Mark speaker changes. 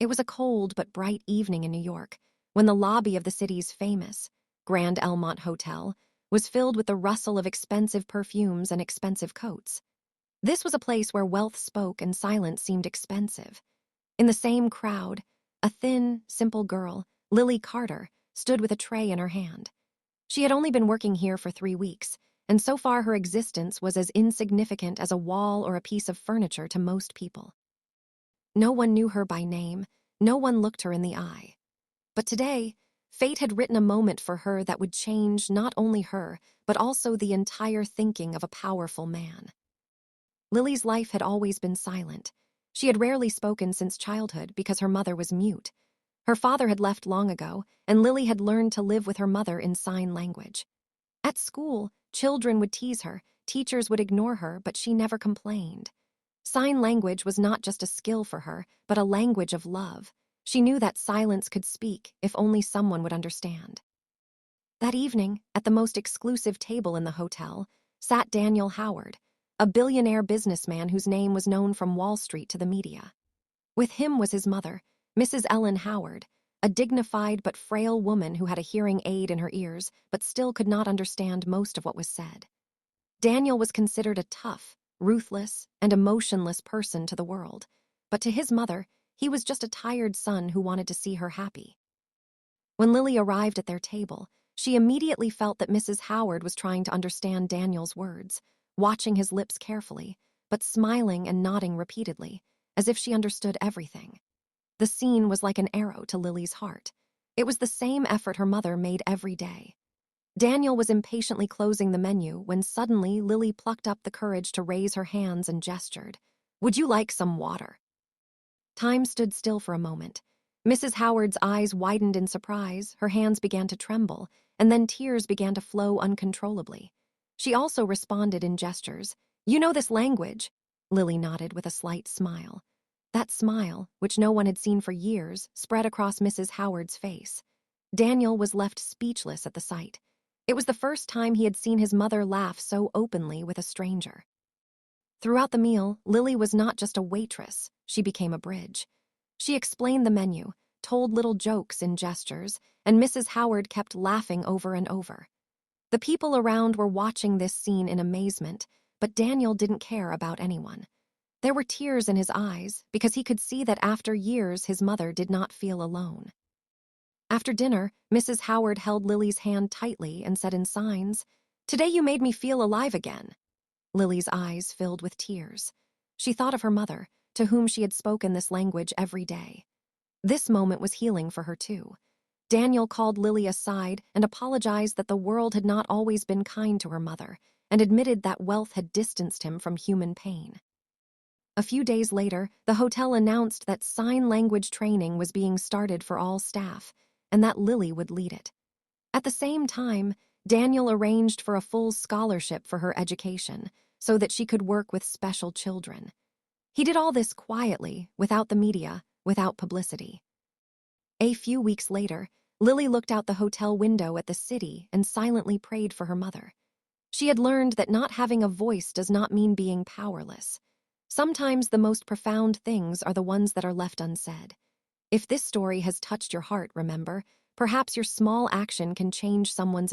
Speaker 1: It was a cold but bright evening in New York when the lobby of the city's famous Grand Elmont Hotel was filled with the rustle of expensive perfumes and expensive coats. This was a place where wealth spoke and silence seemed expensive. In the same crowd, a thin, simple girl, Lily Carter, stood with a tray in her hand. She had only been working here for 3 weeks, and so far her existence was as insignificant as a wall or a piece of furniture to most people. No one knew her by name, no one looked her in the eye. But today, fate had written a moment for her that would change not only her, but also the entire thinking of a powerful man. Lily's life had always been silent. She had rarely spoken since childhood because her mother was mute. Her father had left long ago, and Lily had learned to live with her mother in sign language. At school, children would tease her, teachers would ignore her, but she never complained. Sign language was not just a skill for her, but a language of love. She knew that silence could speak if only someone would understand. That evening, at the most exclusive table in the hotel, sat Daniel Howard, a billionaire businessman whose name was known from Wall Street to the media. With him was his mother, Mrs. Ellen Howard, a dignified but frail woman who had a hearing aid in her ears but still could not understand most of what was said. Daniel was considered a tough, ruthless, and emotionless person to the world, but to his mother, he was just a tired son who wanted to see her happy. When Lily arrived at their table, she immediately felt that Mrs. Howard was trying to understand Daniel's words, watching his lips carefully, but smiling and nodding repeatedly, as if she understood everything. The scene was like an arrow to Lily's heart. It was the same effort her mother made every day. Daniel was impatiently closing the menu when suddenly Lily plucked up the courage to raise her hands and gestured. "Would you like some water?" Time stood still for a moment. Mrs. Howard's eyes widened in surprise, her hands began to tremble, and then tears began to flow uncontrollably. She also responded in gestures. "You know this language?" Lily nodded with a slight smile. That smile, which no one had seen for years, spread across Mrs. Howard's face. Daniel was left speechless at the sight. It was the first time he had seen his mother laugh so openly with a stranger. Throughout the meal, Lily was not just a waitress, she became a bridge. She explained the menu, told little jokes in gestures, and Mrs. Howard kept laughing over and over. The people around were watching this scene in amazement, but Daniel didn't care about anyone. There were tears in his eyes because he could see that after years his mother did not feel alone. After dinner, Mrs. Howard held Lily's hand tightly and said in signs, "Today you made me feel alive again." Lily's eyes filled with tears. She thought of her mother, to whom she had spoken this language every day. This moment was healing for her too. Daniel called Lily aside and apologized that the world had not always been kind to her mother, and admitted that wealth had distanced him from human pain. A few days later, the hotel announced that sign language training was being started for all staff, and that Lily would lead it. At the same time, Daniel arranged for a full scholarship for her education so that she could work with special children. He did all this quietly, without the media, without publicity. A few weeks later, Lily looked out the hotel window at the city and silently prayed for her mother. She had learned that not having a voice does not mean being powerless. Sometimes the most profound things are the ones that are left unsaid. If this story has touched your heart, remember, perhaps your small action can change someone's